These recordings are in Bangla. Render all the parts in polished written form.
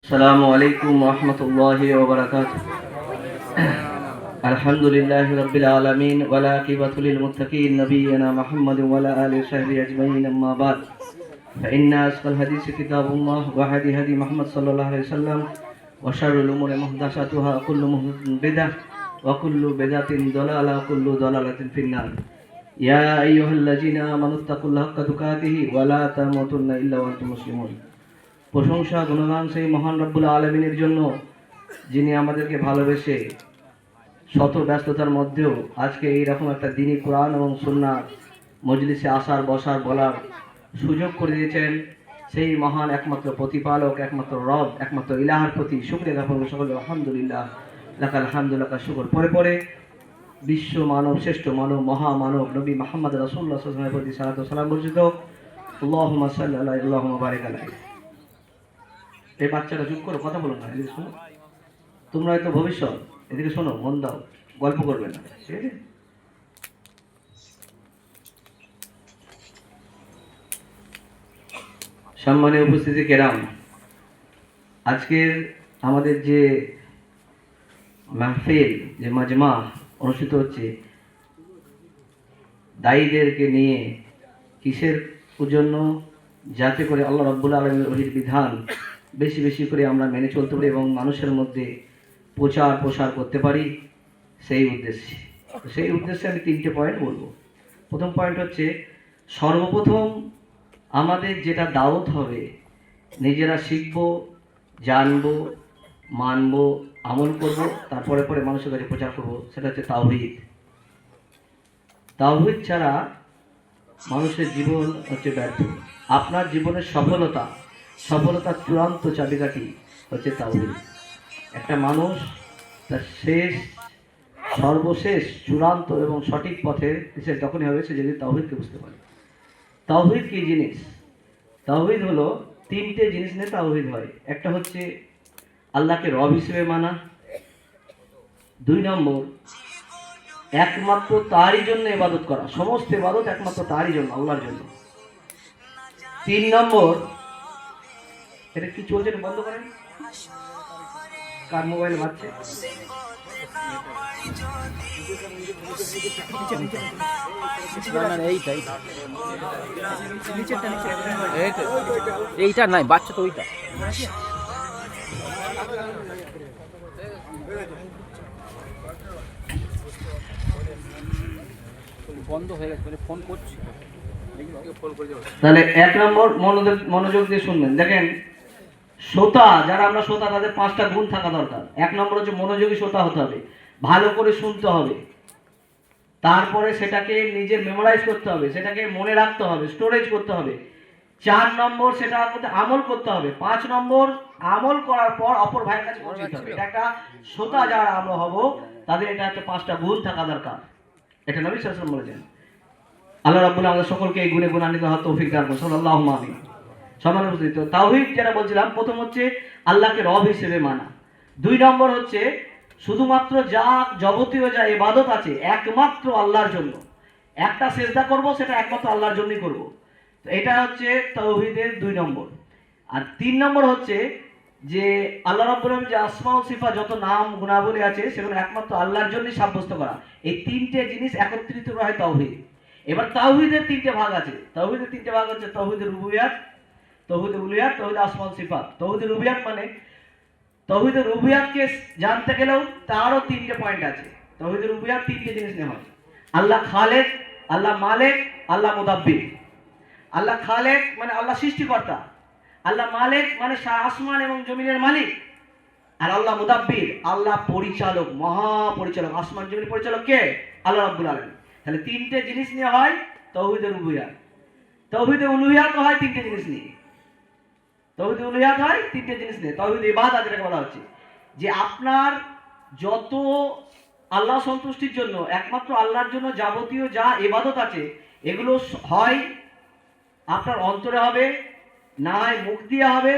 السلام عليكم ورحمة الله وبركاته. الحمد لله رب العالمين والعاقبة للمتقين نبينا محمد وعلى آله وصحبه أجمعين. أما بعد فإن أصدق الحديث كتاب الله وهدي محمد صلى الله عليه وسلم وشر الأمور محدثاتها وكل محدثة بدعة وكل بدعة ضلالة وكل ضلالة في النار. يا أيها الذين آمنوا اتقوا الله حق تقاته ولا تموتن إلا وأنتم مسلمون. প্রশংসা গুণগান সেই মহান রব্বুল আলামিনের জন্য, যিনি আমাদেরকে ভালোবেসে শত ব্যস্ততার মধ্যেও আজকে এইরকম একটা দিনী কোরআন এবং সুন্নাহ মজলিসে আসার বসার বলার সুযোগ করে দিয়েছেন। সেই মহান একমাত্র প্রতিপালক, একমাত্র রব, একমাত্র ইলাহার প্রতি শুকরিয়া জ্ঞাপন করে সকলে আলহামদুলিল্লাহ, লাকাল হামদু লাকা শুকর। পরে বিশ্ব মানব, শ্রেষ্ঠ মানব, মহামানব নবী মুহাম্মদ রাসূলুল্লাহ সাল্লাল্লাহু আলাইহি ওয়াসাল্লামের প্রতি সালাত ও সালাম বর্ষিত। আল্লাহুম্মা সাল্লি আলাইহি আল্লাহুম্মা বারিক আলাইহি। এই বাচ্চাটা চুপ করো, কথা বলো না, এদিকে শোনো। তোমরা হয়তো ভবিষ্যৎ, এদিকে শোনো, মন দাও, গল্প করবে না, ঠিক আছে? সম্মানীয় উপস্থিতি কেরাম, আজকের আমাদের যে মাহফিল, যে মাজমা অনুষ্ঠিত হচ্ছে দায়ীদেরকে নিয়ে, কিসের জন্য? যাতে করে আল্লাহ রাব্বুল আলামিনের ওহির বিধান বেশি বেশি করে আমরা মেনে চলতে পারি এবং মানুষের মধ্যে প্রসার করতে পারি, সেই উদ্দেশ্যে আমি 3টে পয়েন্ট বলবো। প্রথম পয়েন্ট হচ্ছে, সর্বপ্রথম আমাদের যেটা দাওয়াত হবে, নিজেরা শিখব, জানব, মানব, আমল করব, তারপরে মানুষের কাছে প্রচার করব, সেটা হচ্ছে তাওহীদ। তাওহীদ ছাড়া মানুষের জীবন হচ্ছে ব্যর্থ। আপনার জীবনের সফলতার চূড়ান্ত চাবিকাঠি হচ্ছে তাওহীদ। একটা মানুষ তার সর্বশেষ চূড়ান্ত এবং সঠিক পথের দিশে তখনই হবে সে যদি তাওহীদকে বুঝতে পারে। তাওহীদ কি জিনিস? তাওহীদ হলো 3টে জিনিস নিয়ে তাওহীদ হয়। একটা হচ্ছে আল্লাহকে রব হিসেবে মানা। 2 নম্বর, একমাত্র তারই জন্য ইবাদত করা, সমস্ত ইবাদত একমাত্র তারই জন্য, আল্লাহর জন্য। 3 নম্বর, এটা কি চলছে বন্ধ করেন, কার মোবাইল বাজছে? এইটা নাই, বাচ্চা তো ওইটা বন্ধ হয়ে গেছে, মানে ফোন করছি। তাহলে 1 নম্বর, মনোযোগ দিয়ে শুনবেন। দেখেন, শ্রোতা যারা আমরা শ্রোতা, তাদের 5টা গুণ থাকা দরকার। 1 নম্বর হচ্ছে মনোযোগী শ্রোতা হতে হবে, ভালো করে শুনতে হবে, তারপরে সেটাকে নিজের মেমোরাইজ করতে হবে, সেটাকে মনে রাখতে হবে, স্টোরেজ করতে হবে। 4 নম্বর, সেটা আমল করতে হবে। 5 নম্বর, আমল করার পর অপর ভাইয়ের কাছে পৌঁছে দিতে হবে। এটা একটা শ্রোতা যারা আমরা হব, তাদের এটা হচ্ছে 5টা গুণ থাকা দরকার। এটা নবী সাল্লাল্লাহু আলাইহি ওয়াসাল্লাম বলেছেন। আল্লাহ রাব্বুল আলামিন সকলকে এই গুণে গুণান্বিত হওয়ার তৌফিক দান করুন, সাল্লাল্লাহু আমিন। সম্মানিত উপস্থিতি, তাওহীদ যেটা বলছিলাম, প্রথম হচ্ছে আল্লাহকে রব হিসেবে মানা। 2 নম্বর হচ্ছে শুধুমাত্র যাবতীয় যা ইবাদত আছে একমাত্র আল্লাহর জন্য। একটা সিজদা করব, সেটা একমাত্র আল্লাহর জন্যই করব। তো এটা হচ্ছে তাওহীদের 2 নম্বর। আর 3 নম্বর হচ্ছে যে আল্লাহ রাব্বুল আলামিন যে আসমা ও সিফাত, যত নাম গুণাবলী আছে, সেগুলো একমাত্র আল্লাহর জন্যই সাব্যস্ত করা। এই 3টে জিনিস একত্রিত করা হয় তাওহীদ। এবার তাওহীদের 3টে ভাগ আছে। তাওহীদের 3টে ভাগ হচ্ছে তাওহীদুর রুবুবিয়াত, তাওহীদুল উলুহিয়াত, তাওহীদ আসমা ও সিফাত। তাওহীদুল রুবুবিয়াত মানে তাওহীদুর রুবুবিয়াতকে জানতে গেলেও তারও 3টে পয়েন্ট আছে। তাওহীদুর রুবুবিয়াত 3টে জিনিস নিয়ে হয়। আল্লাহ খালেক, আল্লাহ মালিক, আল্লাহ মুদাব্বির। আল্লাহ খালেক মানে আল্লাহ সৃষ্টিকর্তা, আল্লাহ মালিক মানে আসমান এবং জমিনের মালিক, আর আল্লাহ মুদাব্বির, আল্লাহ পরিচালক, মহাপরিচালক। আসমান জমিনের পরিচালক কে? আল্লাহ রাব্বুল আলামিন। তাহলে 3টে জিনিস নিয়ে হয় তাওহীদুর রুবুবিয়াত। তাওহীদুল উলুহিয়াত হয় 3টে জিনিস নিয়ে। তাওহীদুল উলুহিয়াত হয় 3টে জিনিস নিয়ে। তাওহীদ ইবাদত যেটাকে বলা হচ্ছে, যে আপনার যত আল্লাহ সন্তুষ্টির জন্য, একমাত্র আল্লাহর জন্য যাবতীয় যা ইবাদত আছে, এগুলো হয় আপনার অন্তরে হবে, না হয় মুখ দিয়ে হবে,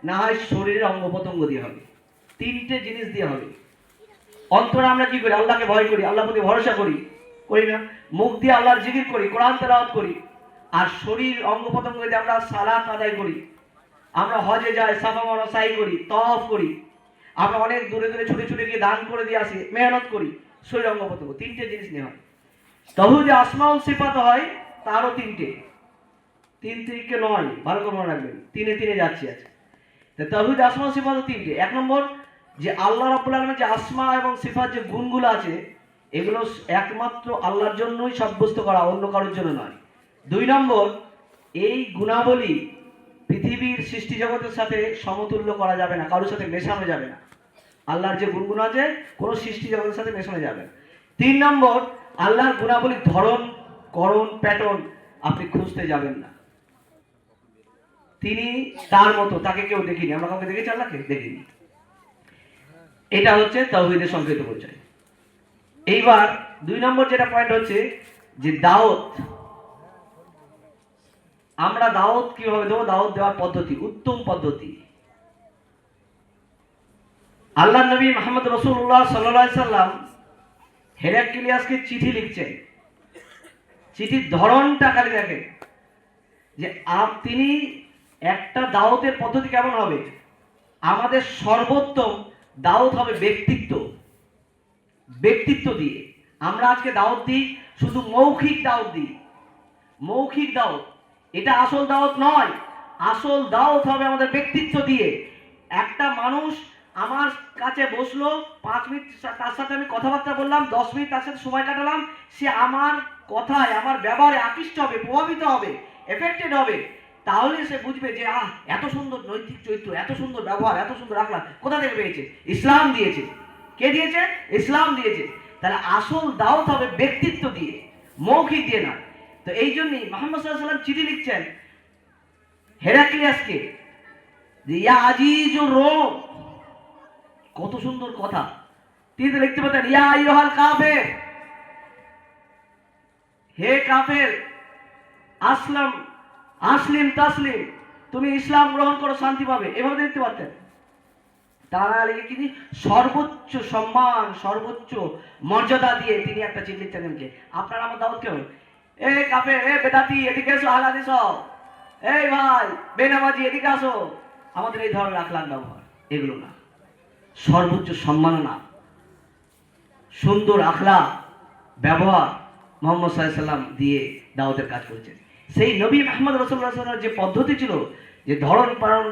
না হয় শরীরের অঙ্গ প্রত্যঙ্গ দিয়ে হবে। 3টে জিনিস দিয়ে হবে। অন্তরে আমরা কি করি? আল্লাহকে ভয় করি, আল্লাহর প্রতি ভরসা করি না? মুখ দিয়ে আল্লাহর জিকির করি, কোরআন তেলাওয়াত করি, আর শরীর অঙ্গ প্রত্যঙ্গ দিয়ে আমরা সালাত আদায় করি, আমরা হজে যাই, সাফা মারওয়া সাই করি, তওয়াফ করি, আমরা অনেক দূরে দূরে ছুটে ছুটে গিয়ে দান করে দিয়ে আসি, মেহনত করি, শরীর অঙ্গ প্রত্যঙ্গ, তিনটে জিনিস নেওয়া হয়। তাওহীদে আসমাউল সিফাত হয় তারও তিনটে, তিন তিনকে নয়, ভালো করে মনে রাখবেন, তিনে তিনে যাচ্ছি আছে। তাওহীদে আসমাউল সিফাত তিনটে। এক নম্বর, যে আল্লাহ রাব্বুল আলামিনের যে আসমা এবং সিফাত যে গুণগুলো আছে, এগুলো একমাত্র আল্লাহর জন্যই সাব্যস্ত করা, অন্য কারোর জন্য নয়। দুই নম্বর, এই গুণাবলী পৃথিবীর সৃষ্টি জগতের সাথে সমতুল্য করা যাবে না, কারোর সাথে মেশানো যাবে না। আল্লাহর যে গুণগুণ আছে কোনো সৃষ্টি জগতের সাথে মেশানো যাবে না। তিন নম্বর, আল্লাহর গুণাবলীর ধরন, করণ, প্যাটার্ন আপনি খুঁজতে যাবেন না। তিনি তার মতো, তাকে কেউ দেখিনি, আমরা কাউকে দেখেছি আল্লাহকে? দেখিনি। এটা হচ্ছে তাওহীদের সংক্ষিপ্ত পরিচয়। এইবার দুই নম্বর যেটা পয়েন্ট হচ্ছে যে দাওয়াত। আমরা দাওয়াত কিভাবে দেবো? দাওয়াত দেওয়ার পদ্ধতি, উত্তম পদ্ধতি। আল্লাহ নবী মুহাম্মদ রাসূলুল্লাহ সাল্লাল্লাহু আলাইহি সাল্লাম হেরাক্লিয়াসকে চিঠি লিখছেন। চিঠির ধরনটা খালি দেখেন যে তিনি একটা দাওয়াতের পদ্ধতি কেমন হবে। আমাদের সর্বোত্তম দাওয়াত হবে ব্যক্তিত্ব, ব্যক্তিত্ব দিয়ে। আমরা আজকে দাওয়াত দিই, শুধু মৌখিক দাওয়াত দিই, মৌখিক দাওয়াত। এটা আসল দাওয়াত নয়। আসল দাওয়াত হবে আমাদের ব্যক্তিত্ব দিয়ে। একটা মানুষ আমার কাছে বসলো, 5 মিনিট তার সাথে আমি কথাবার্তা বললাম, 10 মিনিট তার সাথে সময় কাটালাম, সে আমার কথায়, আমার ব্যবহারে আকৃষ্ট হবে, প্রভাবিত হবে, এফেক্টেড হবে। তাহলে সে বুঝবে যে এত সুন্দর নৈতিক চরিত্র, এত সুন্দর ব্যবহার, এত সুন্দর আখলাক কোথা থেকে পেয়েছে? ইসলাম দিয়েছে। কে দিয়েছে? ইসলাম দিয়েছে। তাহলে আসল দাওয়াত হবে ব্যক্তিত্ব দিয়ে, মৌখিক দিয়ে না। তো এই জন্যই মুহাম্মদ সাল্লাল্লাহু আলাইহি ওয়াসাল্লাম চিঠি লিখছেন হেরাক্লিয়াসকে, যে ইয়া আজিজুর রোম। কত সুন্দর কথা। তিনি তো লিখতে পারতেন ইয়া আইয়ুহাল কাফির, হে কাফের, আসলাম আসলিম তাসলিম, তুমি ইসলাম গ্রহণ করো, শান্তি পাবে, এভাবে লিখতে পারতেন। তারা লিখে তিনি সর্বোচ্চ সম্মান, সর্বোচ্চ মর্যাদা দিয়ে তিনি একটা চিঠি লিখতেন। আপনার আমার দাওয়াত কেউ, এ কাফের, এ বেদাতি, এদিকে এসো, আহলাদি সব, এই ভাই বেনামাজি, এদিকে আসো। আমাদের এই ধরনের আখলাক ব্যবহার, এগুলো না। সর্বোচ্চ সম্মাননা, সুন্দর আখলাক ব্যবহার মুহাম্মদ সাল্লাল্লাহু আলাইহি সাল্লাম দিয়ে দাওয়াতের কাজ করেছেন। সেই নবী মুহাম্মদ রাসূলুল্লাহ সাল্লাল্লাহু আলাইহি ওয়াসাল্লামের যে পদ্ধতি ছিল, যে ধরন পালন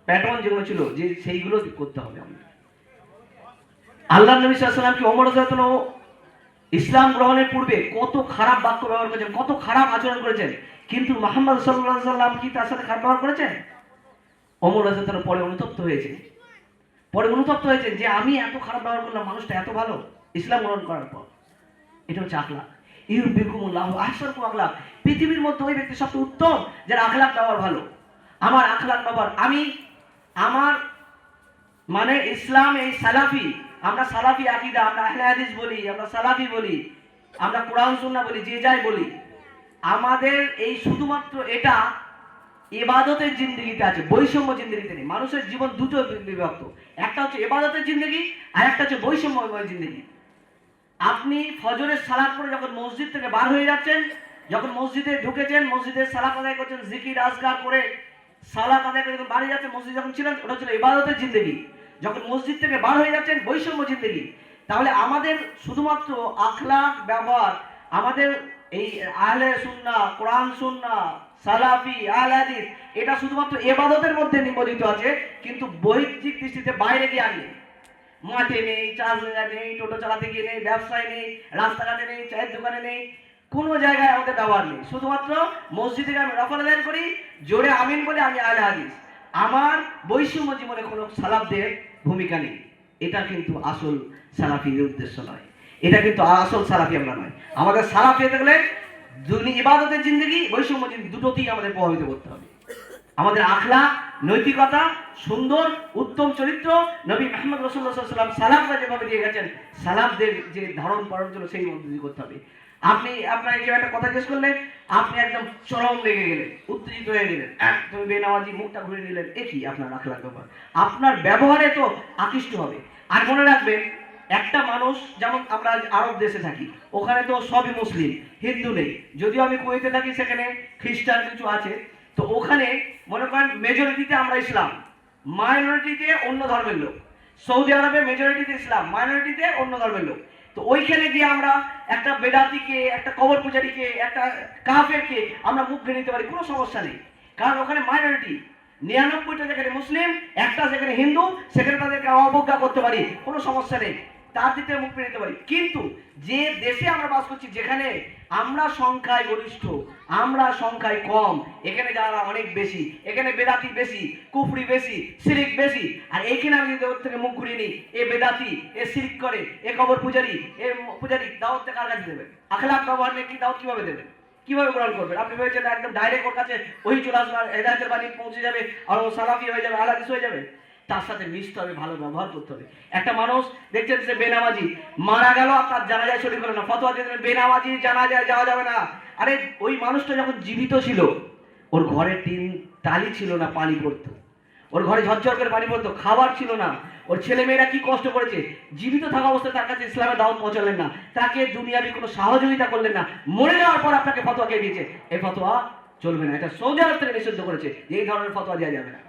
প্যাটার্ন যেগুলো ছিল, যে সেইগুলো করতে হবে আমাদের। আল্লাহ নবী সাল্লাল্লাহু আলাইহি ওয়াসাল্লাম কি ওমর রাদিয়াল্লাহু আনহু ইসলাম গ্রহণের পূর্বে কত খারাপ বাক্য ব্যবহার করেছেন, কত খারাপ আচরণ করেছেন, কিন্তু মুহাম্মদ সাল্লাল্লাহু আলাইহি ওয়াসাল্লাম কি তার সাথে খারাপ ব্যবহার করেছেন? ওমর রাদিয়াল্লাহু আনহু পরে অনুতপ্ত হয়েছে, যে আমি এত খারাপ ব্যবহার করলাম, মানুষটা এত ভালো ইসলাম গ্রহণ করার পর। এটা হচ্ছে আখলাক। ইউবিকুমুল্লাহু আহসানুকুম আখলাক। পৃথিবীর মধ্যে ওই ব্যক্তি সবচেয়ে উত্তম যার আখলাক ব্যবহার ভালো। আমার আখলাক ব্যবহার, আমি আমার মানে ইসলাম, এই সালাফি, আমরা সালাফি আকীদা, আমরা আহলে হাদিস বলি, আমরা সালাফি বলি, আমরা কোরআন সুন্নাহ বলি, যে যাই বলি, আমাদের এই শুধুমাত্র এটা ইবাদতের জিন্দেগিতে আছে, বৈষম্য জিন্দেগিতে নেই। মানুষের জীবন দুটো বিভক্ত, একটা হচ্ছে ইবাদতের জিন্দেগি, আর একটা হচ্ছে বৈষম্যময় জিন্দেগি। আপনি ফজরের সালাত পড়ে যখন মসজিদ থেকে বার হয়ে যাচ্ছেন, যখন মসজিদে ঢুকেছেন, মসজিদের সালাত আদায় করছেন, জিকির আজকার করে সালাত আদায় করে যখন বাড়ি যাচ্ছেন, মসজিদ যখন ছিলেন ওটা ছিল ইবাদতের জিন্দেগি। যখন মসজিদ থেকে বার হয়ে যাচ্ছেন, বৈষম্য জিন্দেগি। তাহলে আমাদের শুধুমাত্র আখলাক ব্যবহার, আমাদের এই আহলে সুন্নাহ, কোরআন সুন্নাহ, সালাফি, আহলে হাদিস, এটা শুধুমাত্র ইবাদতের মধ্যে নিবন্ধিত আছে, কিন্তু বৈজ্ঞানিক দৃষ্টিতে বাইরে গিয়ে আনলে, মাঠে নেই, চাষ নেই, টোটো চালাতে গিয়ে নেই, ব্যবসায় নেই, রাস্তাঘাটে নেই, চায়ের দোকানে নেই, কোনো জায়গায় আমাদের ব্যবহার নেই। শুধুমাত্র মসজিদে আমি রফল আদায় করি, জোরে আমিন বলে আমি আহলে হাদিস। আমার বৈষম্য জীবনে কোনো সালাফদের ভূমিকা নেই। এটা কিন্তু আসল সালাফির উদ্দেশ্য নয়, এটা কিন্তু আসল সালাফি আমরা নয়। আমাদের সালাফি হতে গেলে ইবাদতের জিন্দেগি, বৈষম্য জিন্দেগি, দুটোতেই আমাদের প্রভাবিত করতে হবে। আমাদের আখলাক, নৈতিকতা, সুন্দর উত্তম চরিত্র, নবী মুহাম্মদ রাসূলুল্লাহ সাল্লাল্লাহু আলাইহি ওয়াসাল্লাম সালাফরা যেভাবে দিয়ে গেছেন, সালাফদের যে ধারণ পালন ছিল সেই মধ্যে করতে হবে। আপনি আপনার এই একটা কথা জিজ্ঞেস করলে আপনি একদম চরম লেগে গেলেন, উত্তেজিত হয়ে গেলেন, তুমি বেনামাজি, মুখটা ঘুরে নিলেন, একই আপনার আখলাক ব্যবহার, আপনার ব্যবহারে তো আকৃষ্ট হবে। আর মনে রাখবেন, একটা মানুষ, যেমন আমরা আরব দেশে থাকি, ওখানে তো সবই মুসলিম, হিন্দু নেই। যদিও আমি কুয়েতে থাকি, সেখানে খ্রিস্টান কিছু আছে, তো ওখানে মনে করেন মেজরিটিতে আমরা ইসলাম, মাইনরিটিতে অন্য ধর্মের লোক। সৌদি আরবে মেজরিটিতে ইসলাম, মাইনরিটিতে অন্য ধর্মের লোক। তো ওইখানে গিয়ে আমরা একটা বেদাতিকে, একটা কবর পূজারীকে, একটা কাফেরকে আমরা মুখ ঘিরে নিতে পারি, কোনো সমস্যা নেই। কারণ ওখানে মাইনরিটি 99টা যেখানে মুসলিম, একটা যেখানে হিন্দু, সেখানে তাদেরকে অবজ্ঞা করতে পারি, কোনো সমস্যা নেই, তার দিকে মুখ ফিরে নিতে পারি। কিন্তু যে দেশে আমরা বাস করছি, যেখানে আমরা সংখ্যায় গরিষ্ঠ, আমরা সংখ্যায় কম, এখানে যারা অনেক বেশি, এখানে বেদাতি বেশি, কুফরি বেশি, শিরিক বেশি, আর এইখানে আমি যদি ওর থেকে মুখ ঘুরিয়ে নিই, এ বেদাতি, এ শিরিক করে, এ কবর পূজারি, এ পূজারি, দাওয়াত কার কাছে দেবেন? আখলাক ব্যবহার নিয়ে কি দাওয়াত কিভাবে দেবেন, কিভাবে গ্রহণ করবেন? আপনি ভেবেছেন একদম ডাইরেক্ট ওর কাছে ওই চলে আসবে, হেদায়েতের বাণী পৌঁছে যাবে, আর ও সালাফি হয়ে যাবে, আলাদিস হয়ে যাবে? তার সাথে মিশতে হবে, ভালো ব্যবহার করতে হবে। একটা মানুষ দেখছেন সে বেনামাজি, মারা গেল, আপনার জানাজায় শরীক হলো না, ফতোয়া দিয়ে দিলেন বেনামাজি জানাজায় যাওয়া যাবে না। আরে ওই মানুষটা যখন জীবিত ছিল, ওর ঘরে 3 টালি ছিল না, পানি পড়তো, ওর ঘরে ঝরঝর করে পানি পড়তো, খাবার ছিল না, ওর ছেলে মেয়েরা কি কষ্ট করেছে, জীবিত থাকা অবস্থায় তার কাছে ইসলামের দাওয়াত পৌঁছালেন না, তাকে দুনিয়াবি কোনো সহযোগিতা করলেন না, মরে যাওয়ার পর আপনাকে ফতোয়া কে দিয়েছে? এই ফতোয়া চলবে না, এটা সৌদি আরব থেকে নিষিদ্ধ করেছে, এই ধরনের ফতোয়া দেওয়া যাবে না।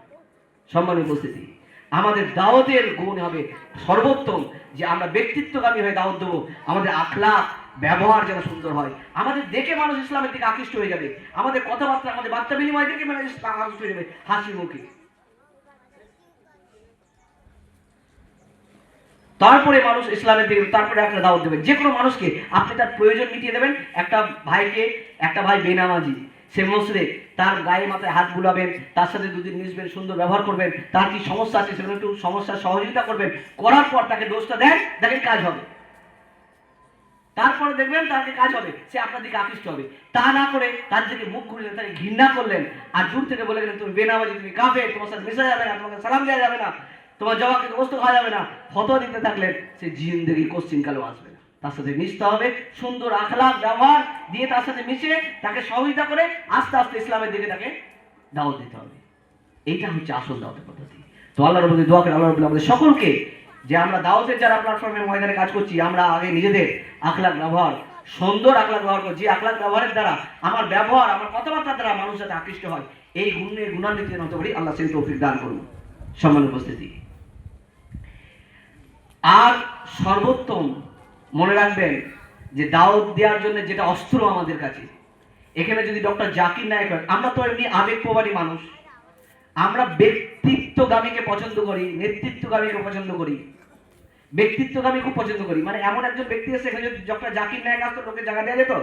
সম্মানিত উপস্থিতি, আমাদের দাওয়াতের গুণ হবে সর্বোত্তম, যে আমরা ব্যক্তিত্বগামী হয়ে দাওয়াত দেবো, আমাদের আখলাক ব্যবহার যেন সুন্দর হয়, আমাদের দেখে মানুষ ইসলামের দিকে আকৃষ্ট হয়ে যাবে, আমাদের কথাবার্তা, আমাদের বার্তা বিনিময় দেখে মানুষ আকৃষ্ট হয়ে যাবে হাসি মুখে। তারপরে মানুষ ইসলামের দিকে, তারপরে আপনার দাওয়াত দেবেন যে কোনো মানুষকে, আপনি তার প্রয়োজন মিটিয়ে দেবেন। একটা ভাই বেনামাজি, সে মুশরিক, তার গায়ে মাথায় হাত বুলাবেন, তার সাথে দুদিন মিশবেন, সুন্দর ব্যবহার করবেন, তার কি সমস্যা আছে সেগুলো একটু সমস্যার সহযোগিতা করবেন, করার পর তাকে দোষটা দেন, দেখেন কাজ হবে, তারপরে দেখবেন তাকে কাজ হবে, সে আপনার দিকে আকৃষ্ট হবে। তা না করে তার দিকে মুখ ঘুরলেন, তাকে ঘৃণা করলেন, আর দূর থেকে বলে গেলেন তুমি বেনামাজি, তুমি কাফের, তোমার সাথে মেশা যাবে না, তোমাকে সালাম দেওয়া যাবে না, তোমার জবাবকে গোস্ত খাওয়া যাবে না, ফতোয়া দিতে থাকলেন, সে জিন্দেগি কোশ্চিন কালেও আসবে না। তার সাথে মিশতে হবে, সুন্দর আখলাক ব্যবহার দিয়ে তার সাথে মিশে তাকে সহযোগিতা করে আস্তে আস্তে ইসলামের দিকে তাকে দাওয়াত দিতে হবে। এইটা হচ্ছে আসল দাওয়াতের পদ্ধতি। তো আল্লাহর প্রতি দোয়া করেন, আল্লাহ রাব্বুল আমাদের সকলকে, যে আমরা দাওয়াতের যারা প্ল্যাটফর্মের ময়দানে কাজ করছি, আমরা আগে নিজেদের আখলাক ব্যবহার, সুন্দর আখলাক ব্যবহার করছি, আখলাক ব্যবহারের দ্বারা, আমার ব্যবহার, আমার কথাবার্তার দ্বারা মানুষ যাতে আকৃষ্ট হয়, এই গুণান্বিত হতে পারি, আল্লাহ সেই তৌফিক দান করুন। সম্মানিত উপস্থিতি, আর সর্বোত্তম মনে রাখবেন যে দাওয়াত দেওয়ার জন্য যেটা অস্ত্র আমাদের কাছে, এখানে যদি ডক্টর জাকির নায়েক হয়, আমরা তো এমনি আবেগপ্রবণী মানুষ, আমরা ব্যক্তিত্বগামীকে পছন্দ করি, নেতৃত্বগামীকে পছন্দ করি, ব্যক্তিত্বগামী খুব পছন্দ করি। মানে এমন একজন ব্যক্তি আছে, এখানে যদি ডক্টর জাকির নায়েক আসতো, লোকে জায়গা দেওয়া যেত?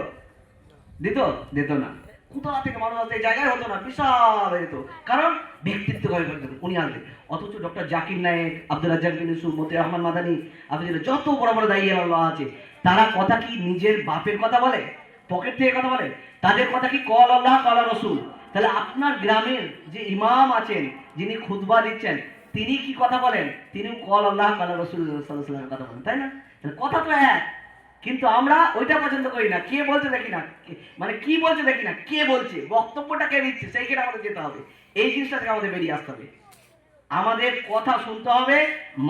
দিত না। কোথা থেকে মানুষ আসতে জায়গায় হতো না, বিশাল হয়ে যেত, কারণ ব্যক্তিত্বগামী উনি আসবে। অথচ ডক্টর জাকির নায়েক, আব্দুল রাজ্জাক বিন ইউসুফ, মতিয়া রহমান মাদানী, আপনি যত বড় বড় দায়ী আল্লাহ আছে, তারা কথা কি নিজের বাপের কথা বলে, পকেট থেকে কথা বলে? তাদের কথা কি কল আল্লাহ কল রসুল? তাহলে আপনার গ্রামের যে ইমাম আছেন, যিনি খুতবা দিচ্ছেন, তিনি কি কথা বলেন? তিনি কল আল্লাহ কল রসুল সাল্লাল্লাহু আলাইহি ওয়াসাল্লামের কথা বলেন, তাই না? তাহলে কথা তো এক, কিন্তু আমরা ওইটা পছন্দ করি না, কে বলছে দেখি না, মানে কি বলছে দেখি না, কে বলছে, বক্তব্যটা কে দিচ্ছে, সেইখানে আমাদের যেতে হবে। এই জিনিসটা থেকে আমাদের বেরিয়ে আসতে হবে। আমাদের কথা শুনতে হবে,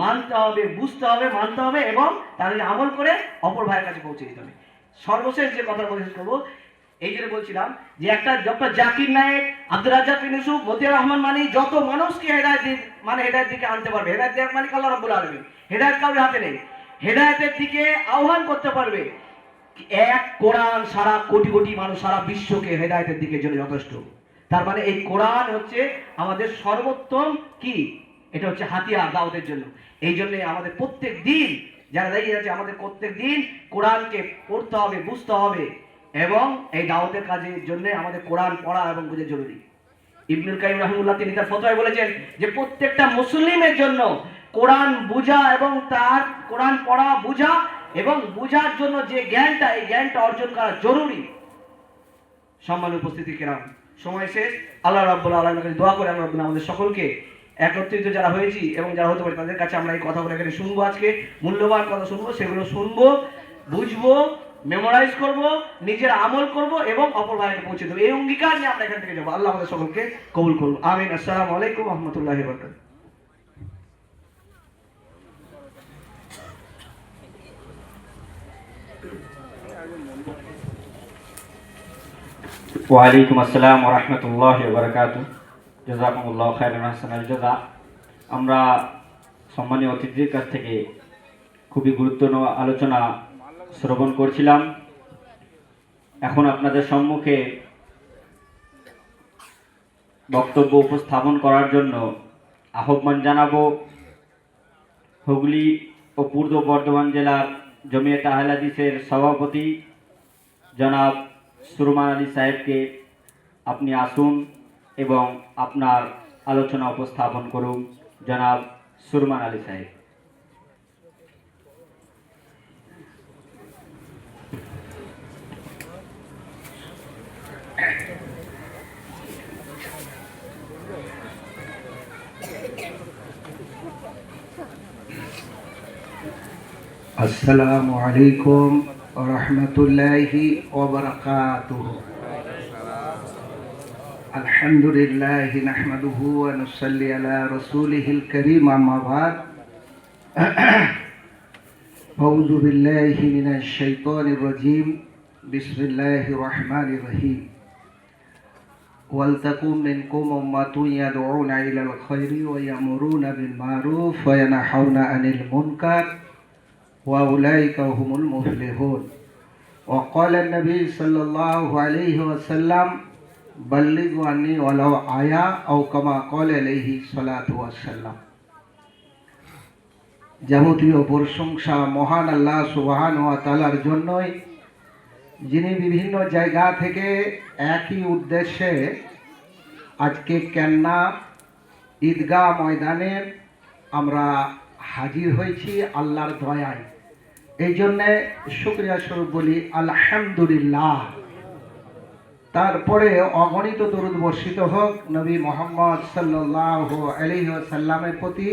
মানতে হবে, বুঝতে হবে, মানতে হবে, এবং তাদের আমল করে অপর ভাইয়ের কাছে পৌঁছে দিতে হবে। সর্বশেষ যে কথা বলে শেষ করবো, এই জন্য বলছিলাম যে একটা ডক্টর জাকির নায়েক, আব্দুল রাজ্জাক বিন ইউসুফ, মতিয়া রহমান মানি যত মানুষকে হেদায়েতের দিকে আনতে পারবে, হেদায়েত দেওয়ার মালিক আল্লাহ রাব্বুল আলামিন, হেদায়েত কারোর হাতে নেই, হেদায়েতের দিকে আহ্বান করতে পারবে এক কোরআন, সারা কোটি কোটি মানুষ, সারা বিশ্বকে হেদায়েতের দিকে জন্য যথেষ্ট। তার মানে এই কোরআন হচ্ছে আমাদের সর্বোত্তম কি, এটা হচ্ছে হাতিয়ার দাওয়াতের জন্য। এই জন্য আমাদের প্রত্যেক দিন যারা দাঁড়িয়ে আছে, আমাদের প্রত্যেক দিন কোরআনকে পড়তে হবে, বুঝতে হবে, এবং এই দাওয়াতের কাজের জন্য আমাদের কোরআন পড়া এবং বুঝা জরুরি। ইবনুল কাইয়িম রাহিমাহুল্লাহ তিনি তার ফতোয়ায় বলেছেন যে প্রত্যেকটা মুসলিমের জন্য কোরআন বুঝা এবং তার কোরআন পড়া, বুঝা এবং বুঝার জন্য যে জ্ঞানটা, এই জ্ঞানটা অর্জন করা জরুরি। সম্মানিত উপস্থিতি কেরাম, সময় শেষ। আল্লাহ রাব্বুল আলামিনের কাছে দোয়া করে আল্লাহ রাব্বুল আমাদের সকলকে, একত্রিত যারা হয়েছি এবং যারা হতে পারে, তাদের কাছে আমরা এই কথাগুলো এখানে শুনবো, আজকে মূল্যবান কথা শুনবো, সেগুলো শুনবো, বুঝবো, মেমোরাইজ করব, নিজের আমল করব এবং অপর ভাইকে পৌঁছে দেবো। এই অঙ্গীকার নিয়ে আমরা এখান থেকে যাবো। আল্লাহ আমাদের সকলকে কবুল করুন, আমিন। আসসালামু আলাইকুম ওয়া রাহমাতুল্লাহি ওয়া বারাকাতুহু। ওয়ালাইকুম আসসালাম ওয়া রাহমাতুল্লাহি ওয়া বারাকাতুহু। জাযাকুমুল্লাহু খাইরান আহসানাল জাযা। আমরা সম্মানীয় অতিথির কাছ থেকে খুবই গুরুত্বপূর্ণ আলোচনা শ্রবণ করছিলাম। এখন আপনাদের সম্মুখে বক্তব্য উপস্থাপন করার জন্য আহ্বান জানাবো হুগলি ও পূর্ব বর্ধমান জেলার জমিয়তে আহলে হাদিসের সভাপতি জনাব সুরমান আলী সাহেবকে। আপনি আসুন এবং আপনার আলোচনা উপস্থাপন করুন। জনাব সুরমান আলী সাহেব। السلام عليكم ورحمة الله وبركاته. الحمد لله نحمده ونصلي على رسوله الكريم أما بعد. أعوذ بالله من الشيطان الرجيم. بسم الله الرحمن الرحيم. ولتكن منكم أمة يدعون إلى الخير ويأمرون بالمعروف وينهون عن المنكر وأولئك هم المفلحون. وقال النبي صلى الله عليه وسلم بلغوا عني ولو آية أو كما قال عليه الصلاة والسلام. যাবতীয় প্রশংসা মহান আল্লাহ সুবহানাহু ওয়া তাআলার জন্যই, যিনি বিভিন্ন জায়গা থেকে একই উদ্দেশ্যে আজকে কেন্না ঈদগাহ ময়দানে আমরা হাজির হয়েছি আল্লাহর দয়ায়। এই জন্যে শুকরিয়া স্বরূপ বলি আলহামদুলিল্লাহ। তারপরে অগণিত দরুদ বর্ষিত হোক নবী মোহাম্মদ সাল্লাল্লাহু আলাইহি ওয়াসাল্লামের প্রতি।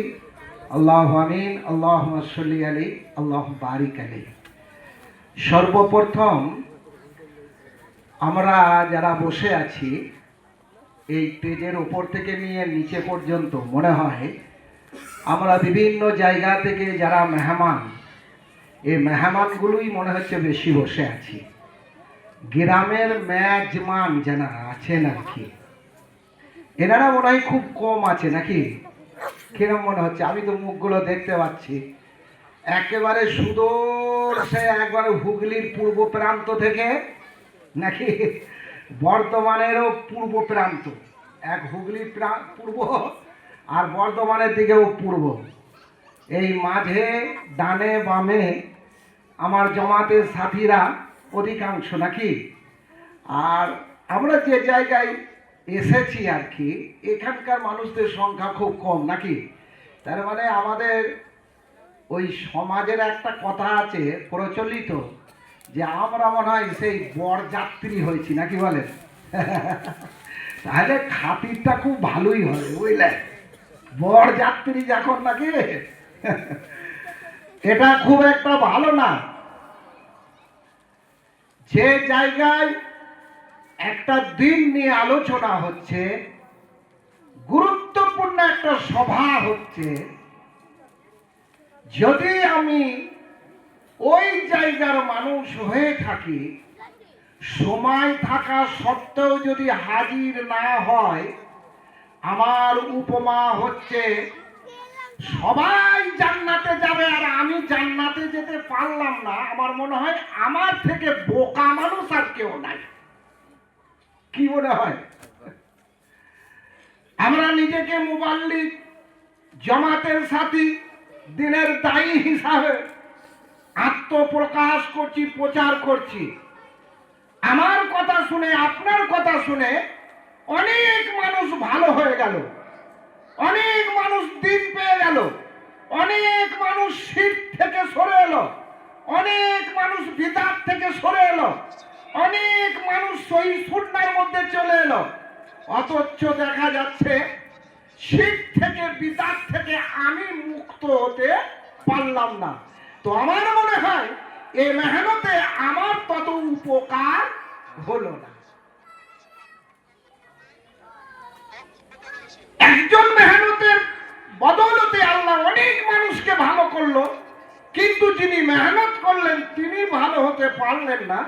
আল্লাহু আমিন, আল্লাহুম্মা সাল্লি আলাইহি, আল্লাহুম্মা বারিক আলাইহি। সর্বপ্রথম আমরা যারা বসে আছি এই স্টেজের উপর থেকে নিয়ে নিচে পর্যন্ত মনে হয় আমরা বিভিন্ন জায়গা থেকে যারা মেহমান, এই মেহমানগুলোই মনে হচ্ছে বেশি বসে আছি। গ্রামের মেজমান যারা আছেন আর কি, এনারা মনে হয় খুব কম আছে নাকি? কিরম মনে হচ্ছে? আমি তো মুখগুলো দেখতে পাচ্ছি একেবারে সুদূর সে একবারে হুগলির পূর্ব প্রান্ত থেকে নাকি বর্ধমানেরও পূর্ব প্রান্ত, এক হুগলির পূর্ব আর বর্ধমানের দিকেও পূর্ব। এই মাঝে ডানে বামে আমার জমাতের সাথীরা অধিকাংশ নাকি। আর আমরা যে জায়গায় এসেছি আর কি, এখানকার মানুষদের সংখ্যা খুব কম নাকি। তার মানে আমাদের ওই সমাজের একটা কথা আছে প্রচলিত যে আমরা মনে হয় সেই বরযাত্রী হয়েছি নাকি বলেন। তাহলে খাতিরটা খুব ভালোই হবে বুঝলেন, বরযাত্রী যখন নাকি। এটা খুব একটা ভালো না। যে জায়গায় একটা দিন নিয়ে আলোচনা হচ্ছে, গুরুত্বপূর্ণ একটা সভা হচ্ছে, যদি আমি ওই জায়গার মানুষ হয়ে থাকি, সময় থাকা সত্ত্বেও যদি হাজির না হয়, আমার উপমা হচ্ছে সবাই জান্নাতে যাবে আর আমি জান্নাতে যেতে পারলাম না। আমার মনে হয় আমার থেকে বোকা মানুষ আর কেউ নাই। কি মনে হয়? আমরা নিজেকে মুবাল্লিগ, জামাতের সাথী, দিনের দায়ী হিসাবে আত্মপ্রকাশ করছি, প্রচার করছি। আমার কথা শুনে, আপনার কথা শুনে অনেক মানুষ ভালো হয়ে গেল, অনেক মানুষ দিন পেয়ে গেল, অনেক মানুষ শিরক থেকে সরে এলো, অনেক মানুষ বিদআত থেকে সরে এলো, অনেক মানুষ সহিহ সুন্নাহর মধ্যে চলে এলো। অথচ দেখা যাচ্ছে শিরক থেকে, বিদআত থেকে আমি মুক্ত হতে পারলাম না। তো আমার মনে হয় এই মেহনতে আমার তত উপকার হলো না। একজন মেহনতের বদৌলতে আল্লাহ অনেক মানুষকে ভালো করলো, কিন্তু যিনি মেহনত করলেন তিনি ভালো হতে পারলেন না।